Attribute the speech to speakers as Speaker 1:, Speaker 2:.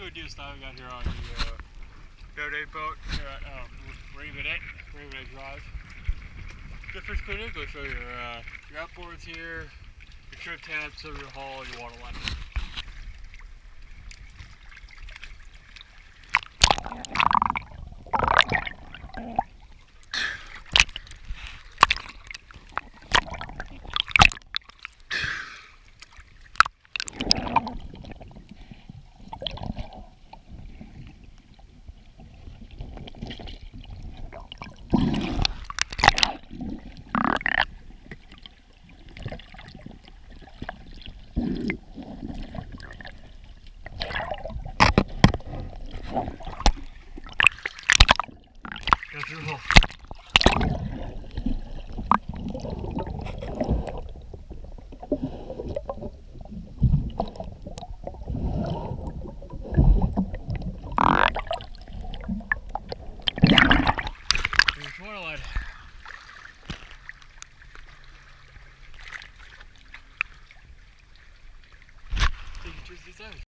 Speaker 1: we do stop. We got here on the donate boat here at Robinette Drive. The fish clinic will show your outboards here, your trip tabs, your hull, and your water line. That's your hull. Here's water line. Take your juicy time.